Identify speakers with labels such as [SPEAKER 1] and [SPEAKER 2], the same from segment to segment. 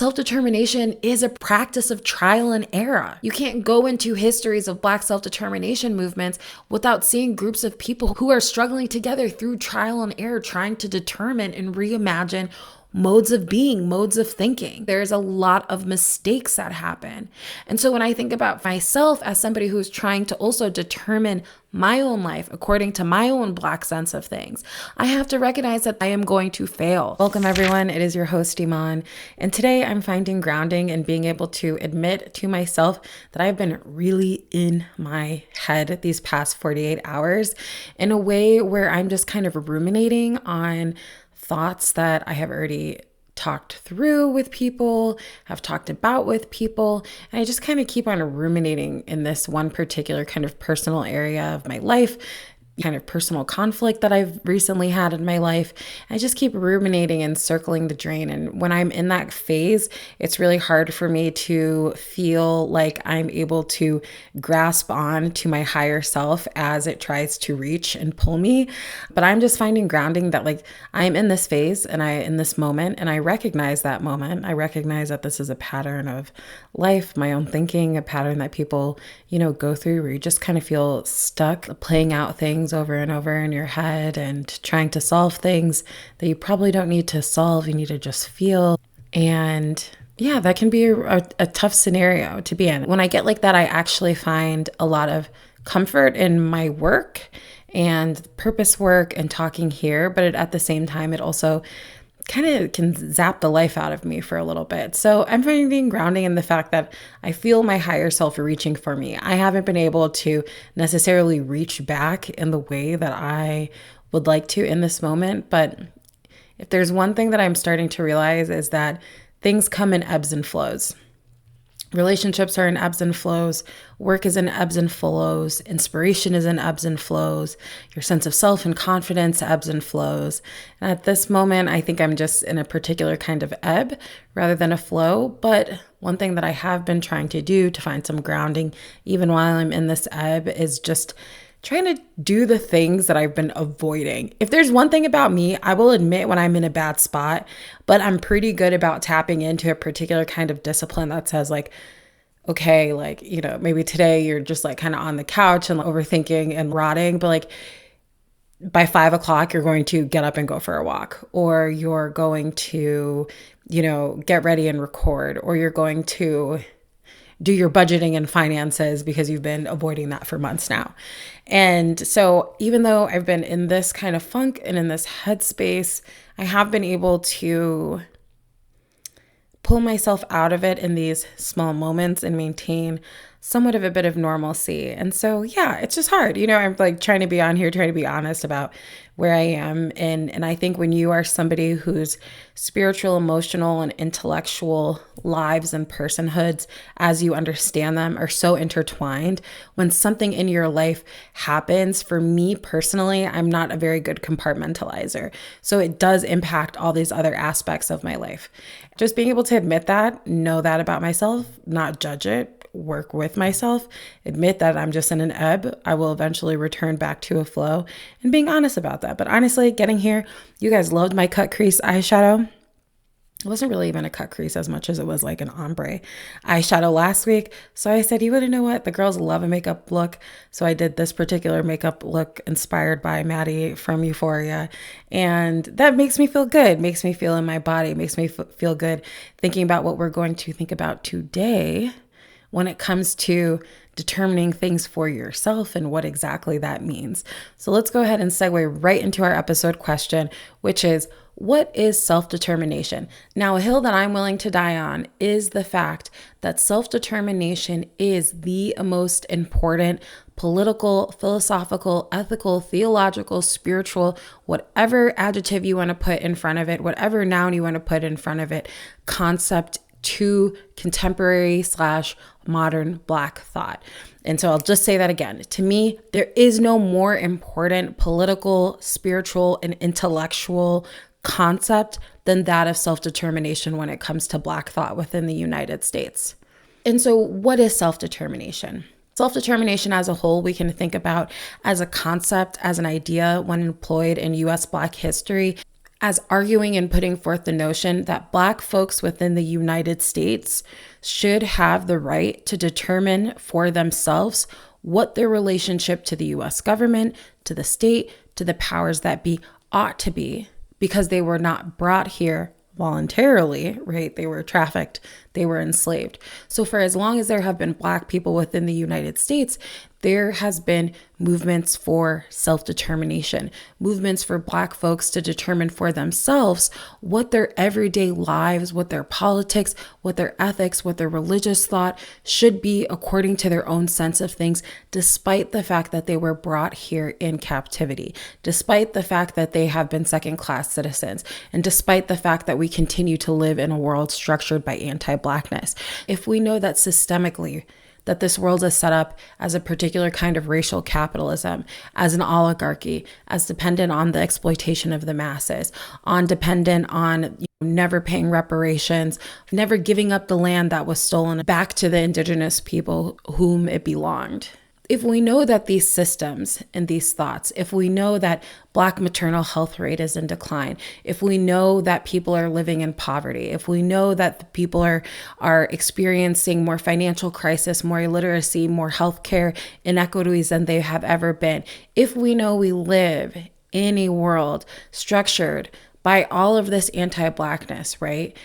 [SPEAKER 1] Self-determination is a practice of trial and error. You can't go into histories of Black self-determination movements without seeing groups of people who are struggling together through trial and error, trying to determine and reimagine modes of being, modes of thinking. There's a lot of mistakes that happen. And so when I think about myself as somebody who's trying to also determine my own life according to my own Black sense of things, I have to recognize that I am going to fail. Welcome everyone, it is your host Iman, and today I'm finding grounding and being able to admit to myself that I've been really in my head these past 48 hours in a way where I'm just kind of ruminating on thoughts that I have already talked through with people, have talked about with people, and I just kind of keep on ruminating in this one particular kind of personal area of my life, kind of personal conflict that I've recently had in my life. I just keep ruminating and circling the drain. And when I'm in that phase, it's really hard for me to feel like I'm able to grasp on to my higher self as it tries to reach and pull me. But I'm just finding grounding that like I'm in this phase and in this moment, and I recognize that moment. I recognize that this is a pattern of life, my own thinking, a pattern that people, go through where you just kind of feel stuck playing out things over and over in your head and trying to solve things that you probably don't need to solve. You need to just feel. And yeah, that can be a tough scenario to be in. When I get like that, I actually find a lot of comfort in my work and purpose work and talking here. But at the same time, it also kind of can zap the life out of me for a little bit. So I'm finding grounding in the fact that I feel my higher self reaching for me. I haven't been able to necessarily reach back in the way that I would like to in this moment. But if there's one thing that I'm starting to realize is that things come in ebbs and flows. Relationships are in ebbs and flows. Work is in ebbs and flows. Inspiration is in ebbs and flows. Your sense of self and confidence ebbs and flows. And at this moment, I think I'm just in a particular kind of ebb rather than a flow. But one thing that I have been trying to do to find some grounding, even while I'm in this ebb, is just trying to do the things that I've been avoiding. If there's one thing about me, I will admit when I'm in a bad spot, but I'm pretty good about tapping into a particular kind of discipline that says like, okay, like, maybe today you're just like kind of on the couch and overthinking and rotting, but like by 5 o'clock, you're going to get up and go for a walk, or you're going to, get ready and record, or you're going to do your budgeting and finances because you've been avoiding that for months now. And so even though I've been in this kind of funk and in this headspace, I have been able to pull myself out of it in these small moments and maintain somewhat of a bit of normalcy. And so, yeah, it's just hard. I'm like trying to be on here, trying to be honest about where I am. And I think when you are somebody whose spiritual, emotional, and intellectual lives and personhoods, as you understand them, are so intertwined, when something in your life happens, for me personally, I'm not a very good compartmentalizer. So it does impact all these other aspects of my life. Just being able to admit that, know that about myself, not judge it, work with myself, admit that I'm just in an ebb. I will eventually return back to a flow, and being honest about that. But honestly, getting here, you guys loved my cut crease eyeshadow. It wasn't really even a cut crease as much as it was like an ombre eyeshadow last week. So I said, you want to know what? The girls love a makeup look. So I did this particular makeup look inspired by Maddie from Euphoria. And that makes me feel good, makes me feel in my body, makes me feel good thinking about what we're going to think about today when it comes to determining things for yourself and what exactly that means. So let's go ahead and segue right into our episode question, which is, what is self-determination? Now, a hill that I'm willing to die on is the fact that self-determination is the most important political, philosophical, ethical, theological, spiritual, whatever adjective you want to put in front of it, whatever noun you want to put in front of it, concept to contemporary / modern Black thought. And so I'll just say that again. To me, there is no more important political, spiritual, and intellectual concept than that of self-determination when it comes to Black thought within the United States. And so what is self-determination? Self-determination as a whole, we can think about as a concept, as an idea when employed in U.S. Black history as arguing and putting forth the notion that Black folks within the United States should have the right to determine for themselves what their relationship to the US government, to the state, to the powers that be ought to be, because they were not brought here voluntarily, right? They were trafficked, they were enslaved. So for as long as there have been Black people within the United States, there has been movements for self-determination, movements for Black folks to determine for themselves what their everyday lives, what their politics, what their ethics, what their religious thought should be according to their own sense of things, despite the fact that they were brought here in captivity, despite the fact that they have been second-class citizens, and despite the fact that we continue to live in a world structured by anti-Blackness. If we know that systemically, that this world is set up as a particular kind of racial capitalism, as an oligarchy, as dependent on the exploitation of the masses, dependent on never paying reparations, never giving up the land that was stolen back to the indigenous people whom it belonged. If we know that these systems and these thoughts, if we know that Black maternal health rate is in decline, if we know that people are living in poverty, if we know that people are experiencing more financial crisis, more illiteracy, more healthcare inequities than they have ever been, if we know we live in a world structured by all of this anti-Blackness, right?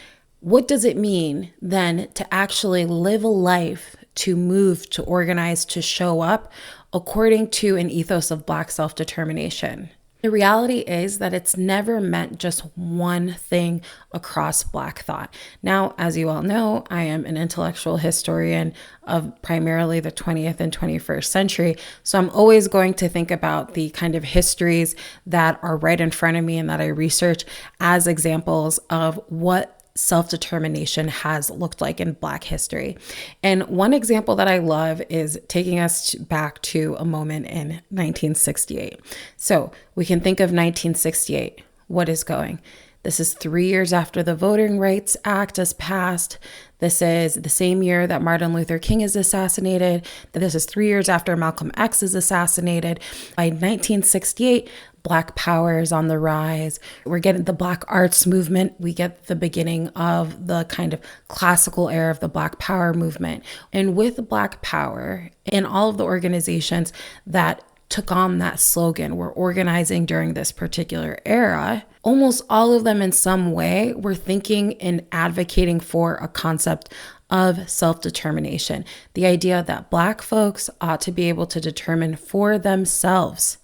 [SPEAKER 1] What does it mean then to actually live a life, to move, to organize, to show up according to an ethos of Black self-determination? The reality is that it's never meant just one thing across Black thought. Now, as you all know, I am an intellectual historian of primarily the 20th and 21st century. So I'm always going to think about the kind of histories that are right in front of me and that I research as examples of what self-determination has looked like in Black history. And one example that I love is taking us back to a moment in 1968. So we can think of 1968. What is going? This is 3 years after the Voting Rights Act is passed. This is the same year that Martin Luther King is assassinated. This is 3 years after Malcolm X is assassinated. By 1968, Black power is on the rise. We're getting the Black arts movement. We get the beginning of the kind of classical era of the Black power movement. And with Black power and all of the organizations that took on that slogan, were organizing during this particular era, almost all of them in some way were thinking and advocating for a concept of self-determination. The idea that Black folks ought to be able to determine for themselves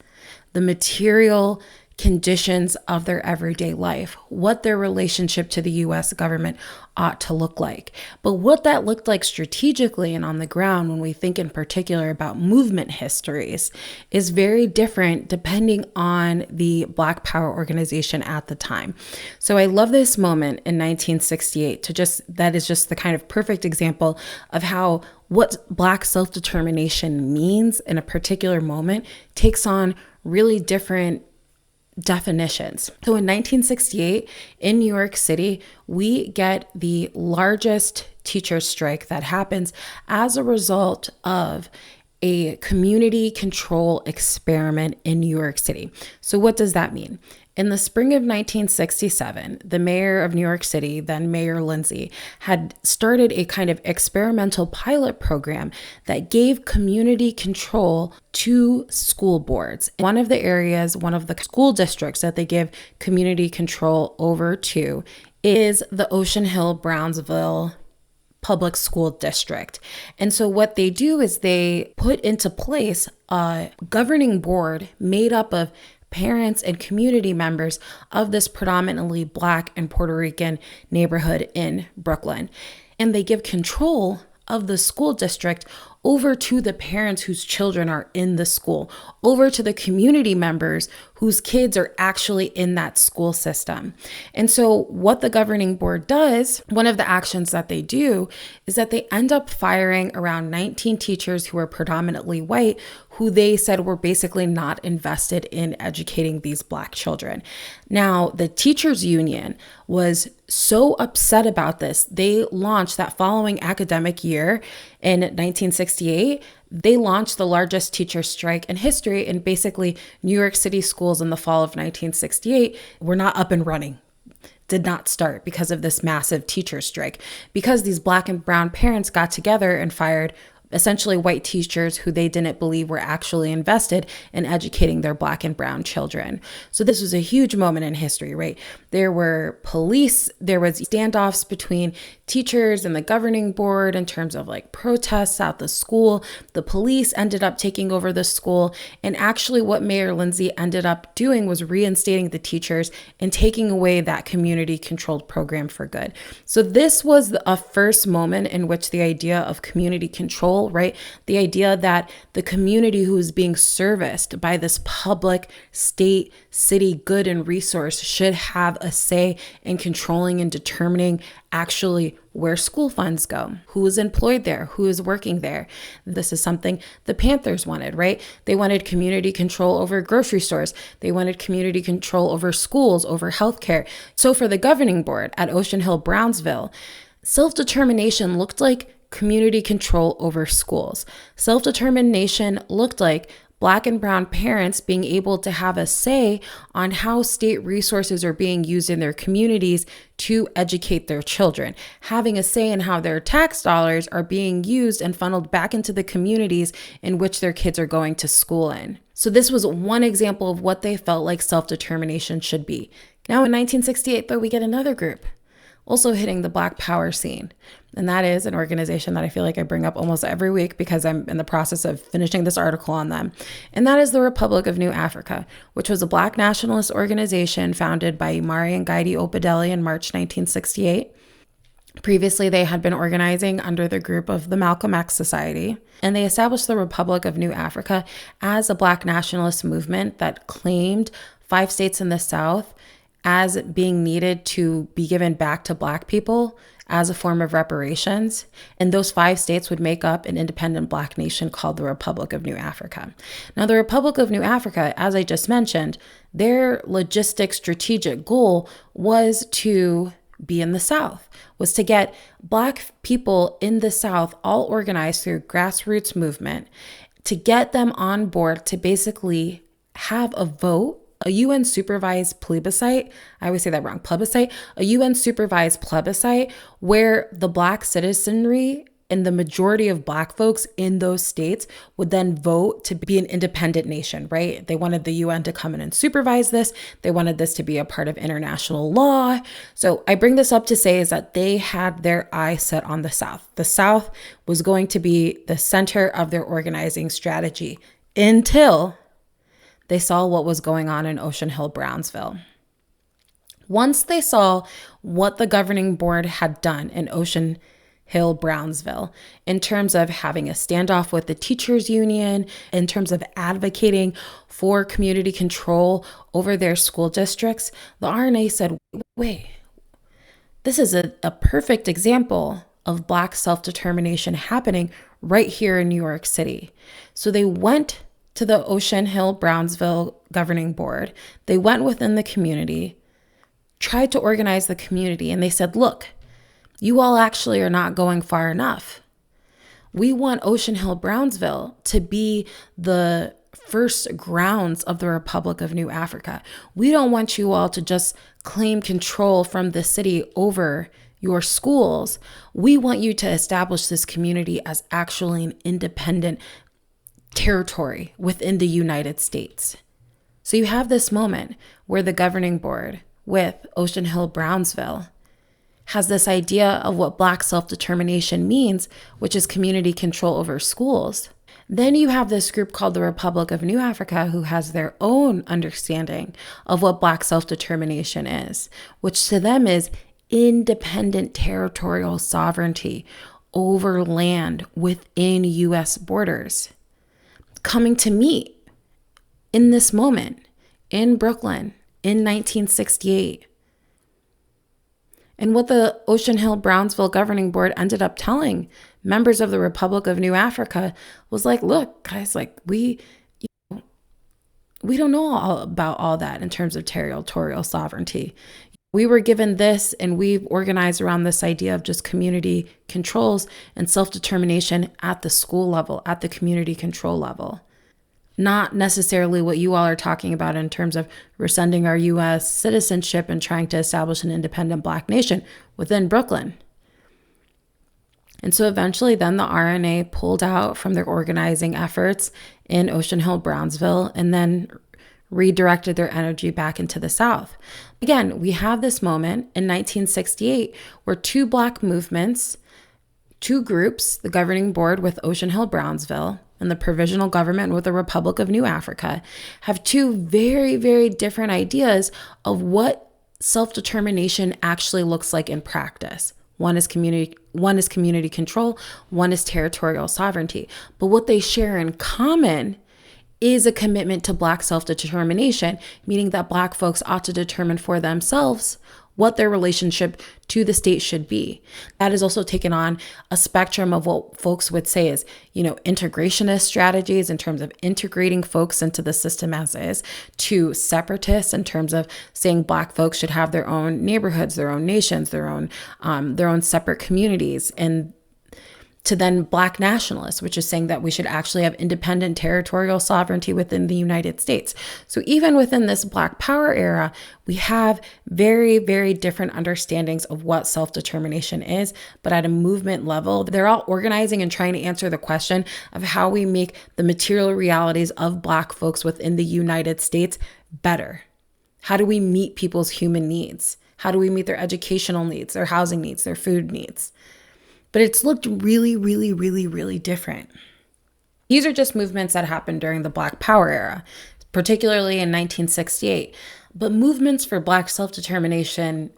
[SPEAKER 1] the material conditions of their everyday life, what their relationship to the US government ought to look like. But what that looked like strategically and on the ground, when we think in particular about movement histories, is very different depending on the Black power organization at the time. So I love this moment in 1968 that is just the kind of perfect example of how what Black self-determination means in a particular moment takes on really different definitions. So in 1968, in New York City, we get the largest teacher strike that happens as a result of a community control experiment in New York City. So what does that mean? In the spring of 1967, the mayor of New York City, then Mayor Lindsay, had started a kind of experimental pilot program that gave community control to school boards. One of the school districts that they give community control over to is the Ocean Hill-Brownsville public school district. And so what they do is they put into place a governing board made up of parents and community members of this predominantly Black and Puerto Rican neighborhood in Brooklyn. And they give control of the school district over to the parents whose children are in the school, over to the community members whose kids are actually in that school system. And so what the governing board does, one of the actions that they do is that they end up firing around 19 teachers who are predominantly white, who they said were basically not invested in educating these Black children. Now, the teachers union was so upset about this, they launched that following academic year in 1968 1968, they launched the largest teacher strike in history, and basically New York City schools in the fall of 1968 were not up and running. Did not start because of this massive teacher strike, because these Black and brown parents got together and fired essentially white teachers who they didn't believe were actually invested in educating their Black and brown children. So this was a huge moment in history, right? There were police, there was standoffs between teachers and the governing board in terms of like protests at the school. The police ended up taking over the school. And actually what Mayor Lindsay ended up doing was reinstating the teachers and taking away that community controlled program for good. So this was a first moment in which the idea of community control, right? The idea that the community who is being serviced by this public, state, city good and resource should have a say in controlling and determining actually where school funds go, who is employed there, who is working there. This is something the Panthers wanted, right? They wanted community control over grocery stores. They wanted community control over schools, over healthcare. So for the governing board at Ocean Hill-Brownsville, self-determination looked like community control over schools. Self-determination looked like Black and brown parents being able to have a say on how state resources are being used in their communities to educate their children, having a say in how their tax dollars are being used and funneled back into the communities in which their kids are going to school in. So this was one example of what they felt like self-determination should be. Now in 1968, though, we get another group also hitting the Black power scene. And that is an organization that I feel like I bring up almost every week because I'm in the process of finishing this article on them. And that is the Republic of New Afrika, which was a Black nationalist organization founded by Imari and Gaidi Opedeli in March 1968. Previously, they had been organizing under the group of the Malcolm X Society, and they established the Republic of New Afrika as a Black nationalist movement that claimed 5 states in the South as being needed to be given back to Black people as a form of reparations. And those 5 states would make up an independent Black nation called the Republic of New Afrika. Now, the Republic of New Afrika, as I just mentioned, their logistic strategic goal was to be in the South, was to get Black people in the South all organized through grassroots movement, to get them on board to basically have a vote, a UN supervised plebiscite. I always say that wrong, plebiscite, a UN supervised plebiscite where the Black citizenry and the majority of Black folks in those states would then vote to be an independent nation, right? They wanted the UN to come in and supervise this. They wanted this to be a part of international law. So I bring this up to say is that they had their eye set on the South. The South was going to be the center of their organizing strategy until they saw what was going on in Ocean Hill-Brownsville. Once they saw what the governing board had done in Ocean Hill-Brownsville in terms of having a standoff with the teachers union, in terms of advocating for community control over their school districts, the RNA said, wait, this is a perfect example of Black self-determination happening right here in New York City. So they went to the Ocean Hill-Brownsville governing board. They went within the community, tried to organize the community, and they said, look, you all actually are not going far enough. We want Ocean Hill-Brownsville to be the first grounds of the Republic of New Afrika. We don't want you all to just claim control from the city over your schools. We want you to establish this community as actually an independent territory within the United States. So you have this moment where the governing board with Ocean Hill-Brownsville has this idea of what Black self-determination means, which is community control over schools. Then you have this group called the Republic of New Afrika who has their own understanding of what Black self-determination is, which to them is independent territorial sovereignty over land within U.S. borders. Coming to meet in this moment in Brooklyn in 1968. And what the Ocean Hill-Brownsville governing board ended up telling members of the Republic of New Afrika was like, look, guys, like we don't know all about all that in terms of territorial sovereignty. We were given this, and we've organized around this idea of just community controls and self-determination at the school level, at the community control level. Not necessarily what you all are talking about in terms of rescinding our U.S. citizenship and trying to establish an independent Black nation within Brooklyn. And so eventually then the RNA pulled out from their organizing efforts in Ocean Hill-Brownsville and then redirected their energy back into the South. Again, we have this moment in 1968 where two Black movements, two groups, the governing board with Ocean Hill-Brownsville and the provisional government with the Republic of New Afrika, have two very, very different ideas of what self-determination actually looks like in practice. One is community control, one is territorial sovereignty. But what they share in common is a commitment to Black self-determination, meaning that Black folks ought to determine for themselves what their relationship to the state should be. That is also taken on a spectrum of what folks would say is, integrationist strategies in terms of integrating folks into the system as is, to separatists in terms of saying Black folks should have their own neighborhoods, their own nations, their own separate communities, and to then Black nationalists, which is saying that we should actually have independent territorial sovereignty within the United States. So even within this Black Power era, we have very, very different understandings of what self-determination is, but at a movement level, they're all organizing and trying to answer the question of how we make the material realities of Black folks within the United States better. How do we meet people's human needs? How do we meet their educational needs, their housing needs, their food needs? But it's looked really, really, really, really different. These are just movements that happened during the Black Power era, particularly in 1968. But movements for Black self-determination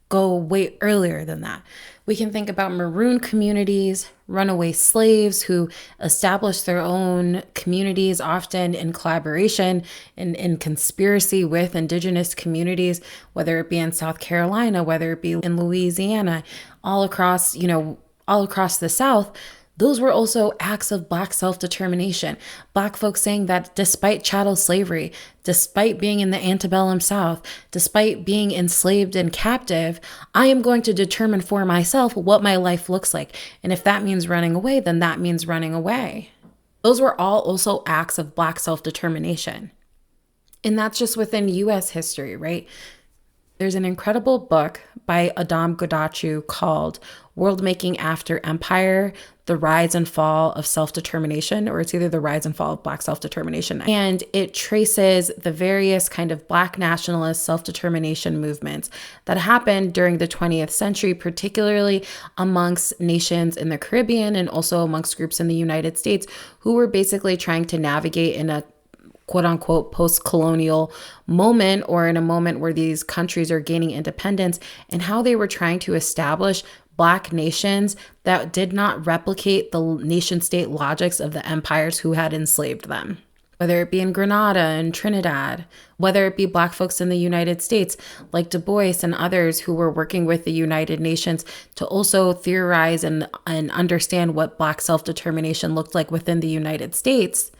[SPEAKER 1] go way earlier than that. We can think about maroon communities, runaway slaves who established their own communities, often in collaboration and in conspiracy with indigenous communities, whether it be in South Carolina, whether it be in Louisiana, all across the South. Those were also acts of Black self-determination. Black folks saying that despite chattel slavery, despite being in the antebellum South, despite being enslaved and captive, I am going to determine for myself what my life looks like. And if that means running away, then that means running away. Those were all also acts of Black self-determination. And that's just within U.S. history, right? There's an incredible book by Adam Godachu called World Making After Empire, The Rise and Fall of Self-Determination, or it's either The Rise and Fall of Black Self-Determination. And it traces the various kind of Black nationalist self-determination movements that happened during the 20th century, particularly amongst nations in the Caribbean and also amongst groups in the United States who were basically trying to navigate in a quote unquote post-colonial moment, or in a moment where these countries are gaining independence, and how they were trying to establish Black nations that did not replicate the nation state logics of the empires who had enslaved them. Whether it be in Grenada and Trinidad, whether it be Black folks in the United States like Du Bois and others who were working with the United Nations to also theorize and understand what Black self-determination looked like within the United States.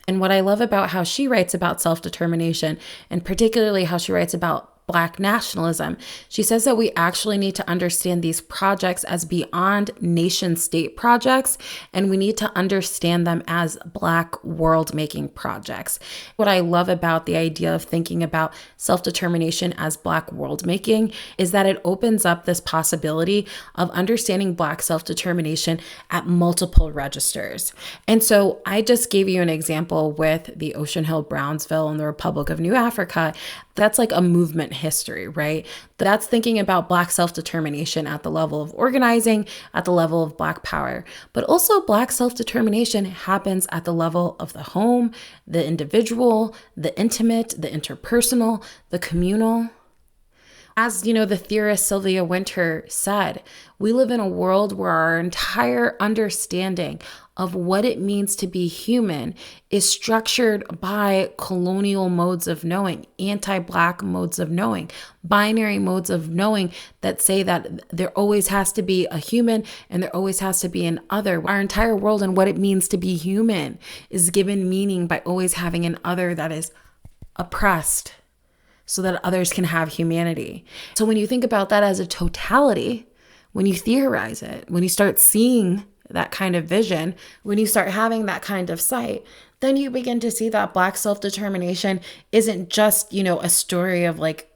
[SPEAKER 1] And what I love about how she writes about self-determination, and particularly how she writes about Black nationalism, she says that we actually need to understand these projects as beyond nation state projects, and we need to understand them as Black world-making projects. What I love about the idea of thinking about self-determination as Black world-making is that it opens up this possibility of understanding Black self-determination at multiple registers. And so I just gave you an example with the Ocean Hill-Brownsville and the Republic of New Afrika. That's like a movement history, right? That's thinking about Black self-determination at the level of organizing, at the level of Black power. But also Black self-determination happens at the level of the home, the individual, the intimate, the interpersonal, the communal. As the theorist Sylvia Wynter said, we live in a world where our entire understanding of what it means to be human is structured by colonial modes of knowing, anti-Black modes of knowing, binary modes of knowing that say that there always has to be a human and there always has to be an other. Our entire world and what it means to be human is given meaning by always having an other that is oppressed, so that others can have humanity. So when you think about that as a totality, when you theorize it, when you start seeing that kind of vision, when you start having that kind of sight, then you begin to see that Black self-determination isn't just, a story of like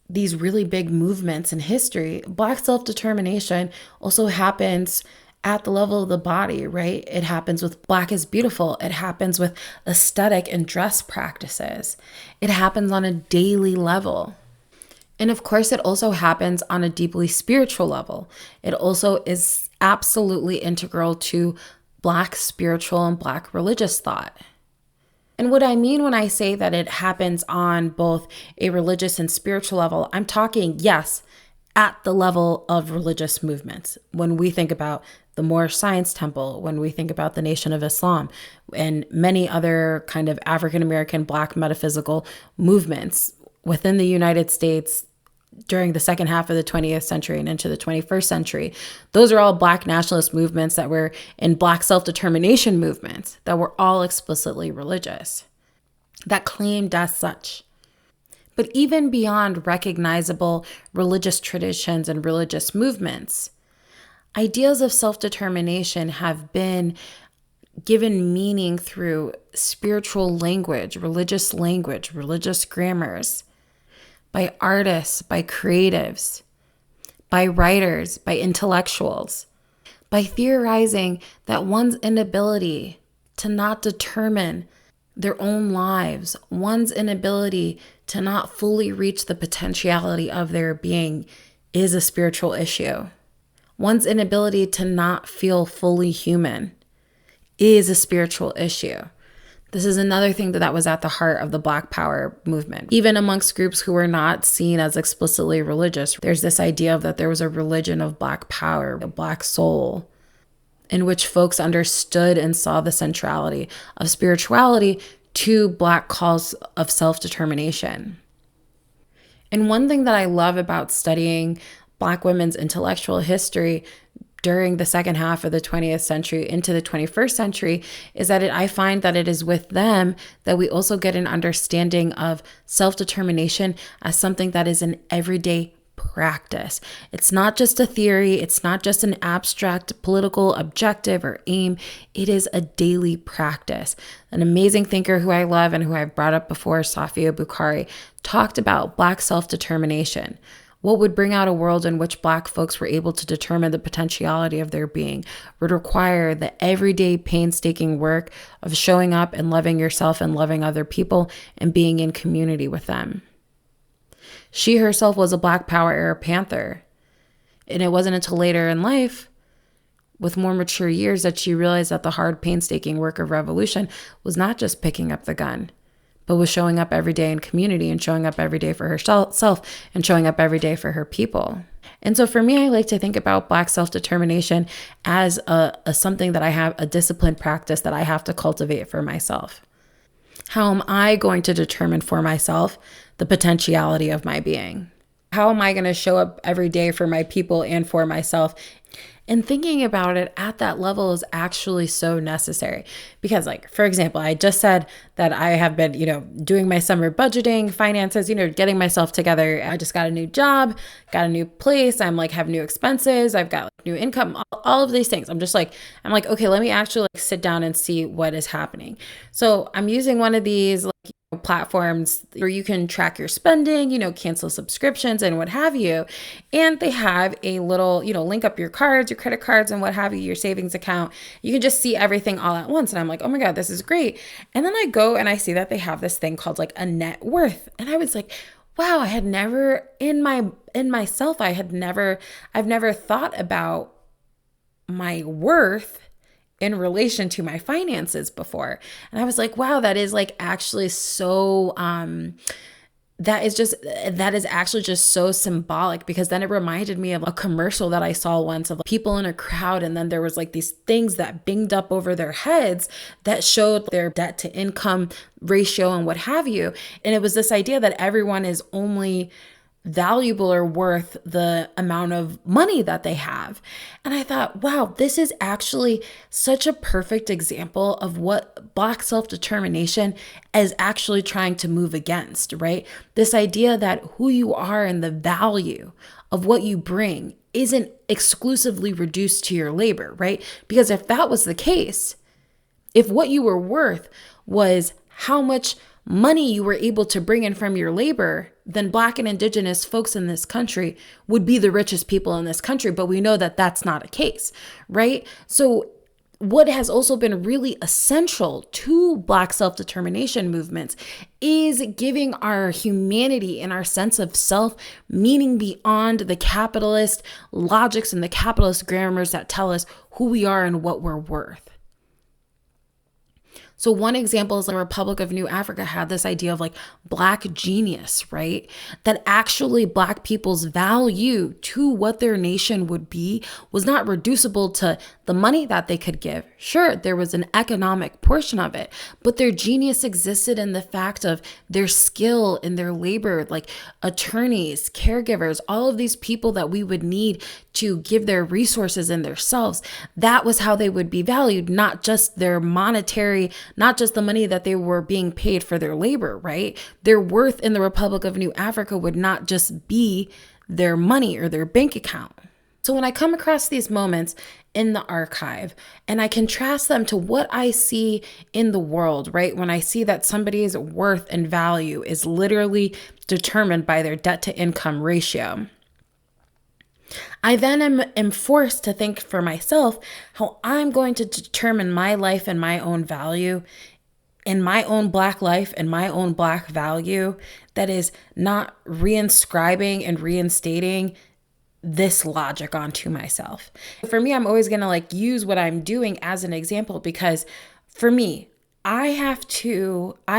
[SPEAKER 1] these really big movements in history. Black self-determination also happens at the level of the body, right? It happens with Black is beautiful. It happens with aesthetic and dress practices. It happens on a daily level. And of course, it also happens on a deeply spiritual level. It also is absolutely integral to Black spiritual and Black religious thought. And what I mean when I say that it happens on both a religious and spiritual level, I'm talking, yes, at the level of religious movements. When we think about the Moorish Science Temple, when we think about the Nation of Islam, and many other kind of African-American Black metaphysical movements within the United States during the second half of the 20th century and into the 21st century, those are all Black nationalist movements that were in Black self-determination movements that were all explicitly religious, that claimed as such. But even beyond recognizable religious traditions and religious movements, ideas of self-determination have been given meaning through spiritual language, religious grammars, by artists, by creatives, by writers, by intellectuals, by theorizing that one's inability to not determine their own lives, one's inability to not fully reach the potentiality of their being is a spiritual issue. One's inability to not feel fully human is a spiritual issue. This is another thing that was at the heart of the Black Power movement. Even amongst groups who were not seen as explicitly religious, there's this idea of that there was a religion of Black power, a Black soul, in which folks understood and saw the centrality of spirituality to Black calls of self-determination. And one thing that I love about studying Black women's intellectual history during the second half of the 20th century into the 21st century is that I find that it is with them that we also get an understanding of self-determination as something that is an everyday practice. It's not just a theory. It's not just an abstract political objective or aim. It is a daily practice. An amazing thinker who I love and who I've brought up before, Safia Bukhari, talked about Black self-determination. What would bring out a world in which Black folks were able to determine the potentiality of their being would require the everyday painstaking work of showing up and loving yourself and loving other people and being in community with them. She herself was a Black Power era Panther. And it wasn't until later in life, with more mature years, that she realized that the hard, painstaking work of revolution was not just picking up the gun, but was showing up every day in community and showing up every day for herself and showing up every day for her people. And so for me, I like to think about Black self-determination as a something that I have, a disciplined practice that I have to cultivate for myself. How am I going to determine for myself the potentiality of my being? How am I going to show up every day for my people and for myself? And thinking about it at that level is actually so necessary because, like, for example, I just said that I have been, doing my summer budgeting, finances, getting myself together. I just got a new job, got a new place. I'm like, have new expenses. I've got new income, all of these things. I'm like, okay, let me actually sit down and see what is happening. So I'm using one of these platforms where you can track your spending, cancel subscriptions and what have you. And they have a little, link up your cards, your credit cards and what have you, your savings account. You can just see everything all at once. And I'm like, oh my God, this is great. And then I go and I see that they have this thing called like a net worth. And I was like, wow, I had never I've never thought about my worth in relation to my finances before. And I was like, wow, that is like actually so, that is actually just so symbolic, because then it reminded me of a commercial that I saw once of people in a crowd. And then there was like these things that binged up over their heads that showed their debt to income ratio and what have you. And it was this idea that everyone is only valuable or worth the amount of money that they have. And I thought, wow, this is actually such a perfect example of what Black self-determination is actually trying to move against, right? This idea that who you are and the value of what you bring isn't exclusively reduced to your labor, right? Because if that was the case, if what you were worth was how much money you were able to bring in from your labor, then Black and Indigenous folks in this country would be the richest people in this country. But we know that that's not a case, right? So what has also been really essential to Black self-determination movements is giving our humanity and our sense of self meaning beyond the capitalist logics and the capitalist grammars that tell us who we are and what we're worth. So one example is the Republic of New Afrika had this idea of like Black genius, right? That actually Black people's value to what their nation would be was not reducible to the money that they could give. Sure, there was an economic portion of it, but their genius existed in the fact of their skill and their labor, like attorneys, caregivers, all of these people that we would need to give their resources and their selves. That was how they would be valued, not just their monetary, not just the money that they were being paid for their labor, right? Their worth in the Republic of New Afrika would not just be their money or their bank account. So when I come across these moments in the archive and I contrast them to what I see in the world, right? When I see that somebody's worth and value is literally determined by their debt to income ratio, I then am forced to think for myself how I'm going to determine my life and my own value in my own Black life and my own Black value that is not reinscribing and reinstating this logic onto myself. For me, I'm always going to use what I'm doing as an example because for me, I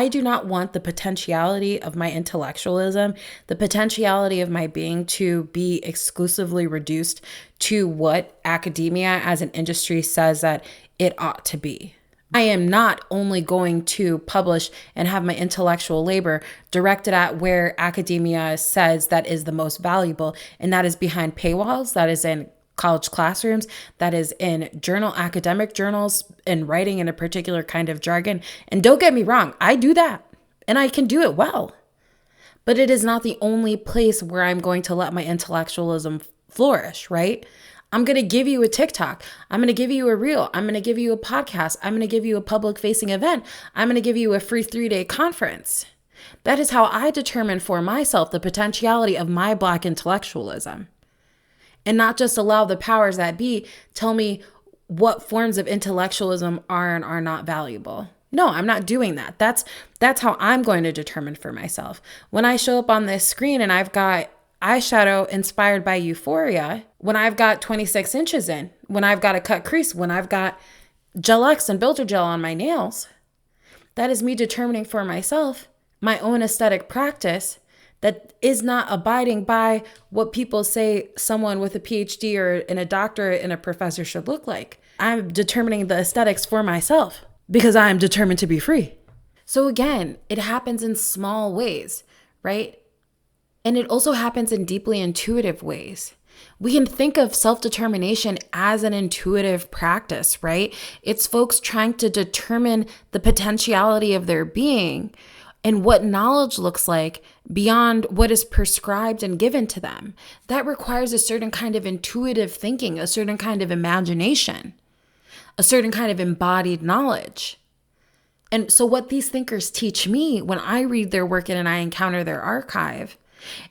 [SPEAKER 1] do not want the potentiality of my intellectualism, the potentiality of my being to be exclusively reduced to what academia as an industry says that it ought to be. I am not only going to publish and have my intellectual labor directed at where academia says that is the most valuable, and that is behind paywalls, that is in college classrooms, that is in academic journals, and writing in a particular kind of jargon. And don't get me wrong, I do that and I can do it well, but it is not the only place where I'm going to let my intellectualism flourish, right? I'm going to give you a TikTok. I'm going to give you a reel. I'm going to give you a podcast. I'm going to give you a public facing event. I'm going to give you a free 3-day conference. That is how I determine for myself the potentiality of my Black intellectualism. And not just allow the powers that be tell me what forms of intellectualism are and are not valuable. No, I'm not doing that. That's how I'm going to determine for myself. When I show up on this screen and I've got eyeshadow inspired by Euphoria, when I've got 26 inches in, when I've got a cut crease, when I've got Gel X and Builder Gel on my nails, that is me determining for myself my own aesthetic practice that is not abiding by what people say someone with a PhD or in a doctorate and a professor should look like. I'm determining the aesthetics for myself because I am determined to be free. So again, it happens in small ways, right? And it also happens in deeply intuitive ways. We can think of self-determination as an intuitive practice, right? It's folks trying to determine the potentiality of their being and what knowledge looks like beyond what is prescribed and given to them. That requires a certain kind of intuitive thinking, a certain kind of imagination, a certain kind of embodied knowledge. And so what these thinkers teach me when I read their work and I encounter their archive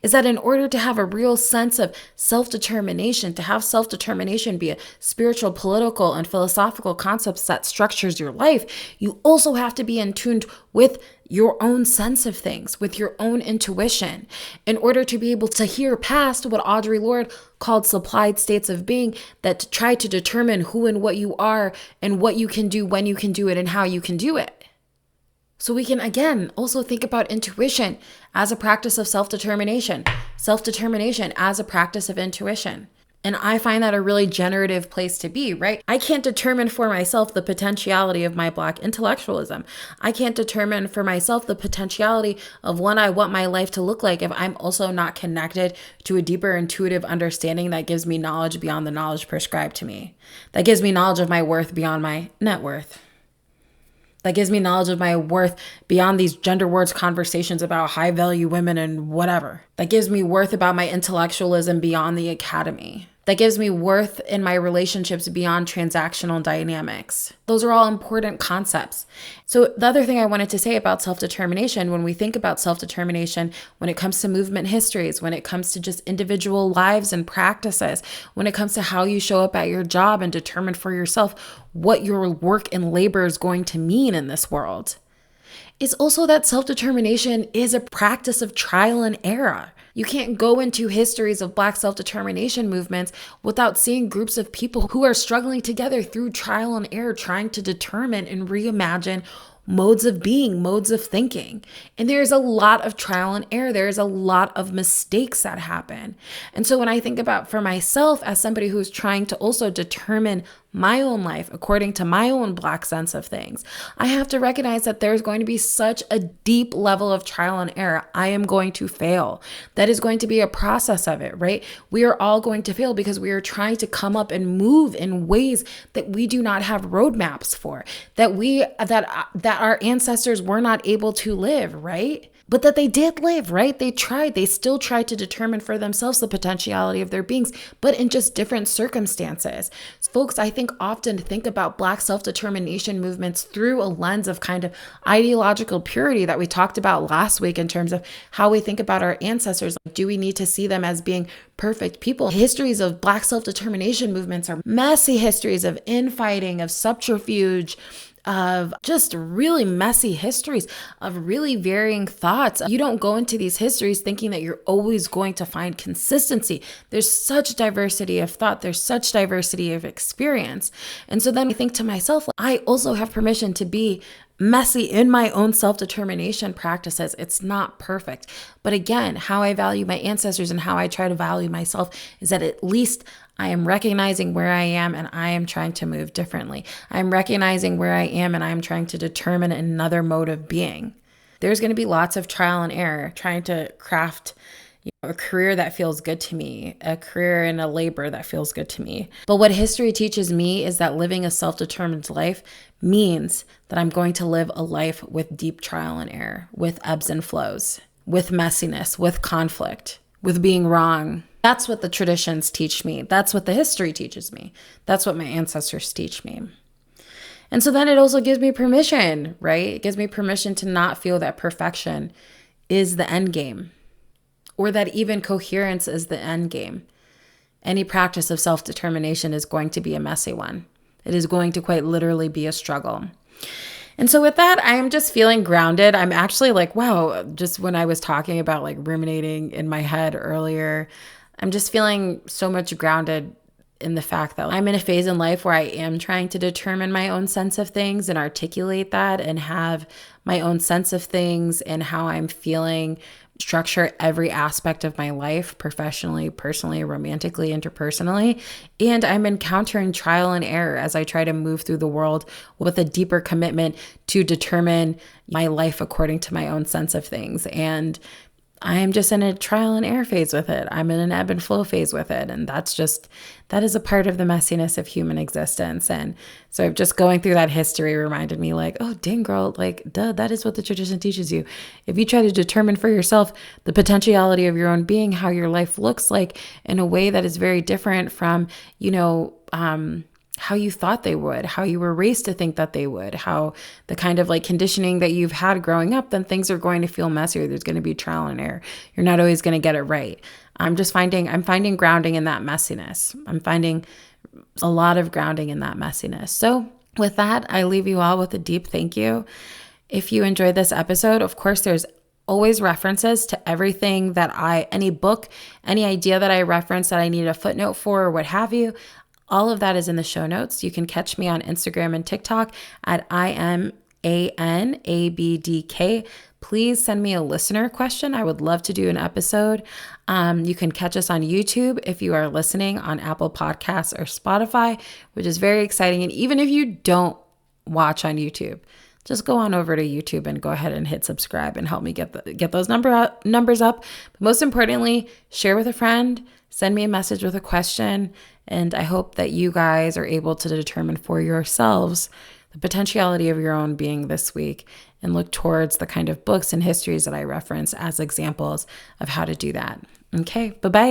[SPEAKER 1] is that in order to have a real sense of self-determination, to have self-determination be a spiritual, political, and philosophical concept that structures your life, you also have to be in tune with your own sense of things, with your own intuition, in order to be able to hear past what Audre Lorde called supplied states of being that try to determine who and what you are and what you can do, when you can do it, and how you can do it. So we can, again, also think about intuition as a practice of self-determination as a practice of intuition. And I find that a really generative place to be, right? I can't determine for myself the potentiality of my Black intellectualism. I can't determine for myself the potentiality of what I want my life to look like if I'm also not connected to a deeper intuitive understanding that gives me knowledge beyond the knowledge prescribed to me, that gives me knowledge of my worth beyond my net worth, that gives me knowledge of my worth beyond these gender wars conversations about high value women and whatever, that gives me worth about my intellectualism beyond the academy, that gives me worth in my relationships beyond transactional dynamics. Those are all important concepts. So the other thing I wanted to say about self-determination, when we think about self-determination, when it comes to movement histories, when it comes to just individual lives and practices, when it comes to how you show up at your job and determine for yourself what your work and labor is going to mean in this world, is also that self-determination is a practice of trial and error. You can't go into histories of Black self-determination movements without seeing groups of people who are struggling together through trial and error, trying to determine and reimagine modes of being, modes of thinking. And there's a lot of trial and error. There's a lot of mistakes that happen. And so when I think about for myself as somebody who's trying to also determine my own life according to my own Black sense of things, I have to recognize that there's going to be such a deep level of trial and error. I am going to fail. That is going to be a process of it, right? We are all going to fail because we are trying to come up and move in ways that we do not have roadmaps for, that our ancestors were not able to live, right? But that they did live, right? They tried. They still tried to determine for themselves the potentiality of their beings, but in just different circumstances. Folks, I think often think about Black self-determination movements through a lens of kind of ideological purity that we talked about last week in terms of how we think about our ancestors. Do we need to see them as being perfect people? Histories of Black self-determination movements are messy histories of infighting, of subterfuge, of just really messy histories, of really varying thoughts. You don't go into these histories thinking that you're always going to find consistency. There's such diversity of thought. There's such diversity of experience. And so then I think to myself, I also have permission to be messy in my own self-determination practices. It's not perfect. But again, how I value my ancestors and how I try to value myself is that at least I am recognizing where I am and I am trying to move differently. I'm recognizing where I am and I'm trying to determine another mode of being. There's going to be lots of trial and error trying to craft a career that feels good to me, a career in a labor that feels good to me. But what history teaches me is that living a self-determined life means that I'm going to live a life with deep trial and error, with ebbs and flows, with messiness, with conflict, with being wrong. That's what the traditions teach me. That's what the history teaches me. That's what my ancestors teach me. And so then it also gives me permission, right? It gives me permission to not feel that perfection is the end game, or that even coherence is the end game. Any practice of self-determination is going to be a messy one. It is going to quite literally be a struggle. And so with that, I am just feeling grounded. I'm actually like, wow, just when I was talking about like ruminating in my head earlier, I'm just feeling so much grounded in the fact that I'm in a phase in life where I am trying to determine my own sense of things and articulate that and have my own sense of things and how I'm feeling structure every aspect of my life, professionally, personally, romantically, interpersonally. And I'm encountering trial and error as I try to move through the world with a deeper commitment to determine my life according to my own sense of things. And I'm just in a trial and error phase with it. I'm in an ebb and flow phase with it. And that is a part of the messiness of human existence. And so just going through that history reminded me like, oh, dang girl, like, duh, that is what the tradition teaches you. If you try to determine for yourself the potentiality of your own being, how your life looks like in a way that is very different from, how you thought they would, how you were raised to think that they would, how the kind of like conditioning that you've had growing up, then things are going to feel messier. There's going to be trial and error. You're not always going to get it right. I'm finding grounding in that messiness. I'm finding a lot of grounding in that messiness. So with that, I leave you all with a deep thank you. If you enjoyed this episode, of course, there's always references to everything any book, any idea that I reference that I need a footnote for or what have you. All of that is in the show notes. You can catch me on Instagram and TikTok at ANABDK. Please send me a listener question. I would love to do an episode. You can catch us on YouTube if you are listening on Apple Podcasts or Spotify, which is very exciting. And even if you don't watch on YouTube, just go on over to YouTube and go ahead and hit subscribe and help me get those numbers up. But most importantly, share with a friend, send me a message with a question, and I hope that you guys are able to determine for yourselves the potentiality of your own being this week and look towards the kind of books and histories that I reference as examples of how to do that. Okay, bye-bye.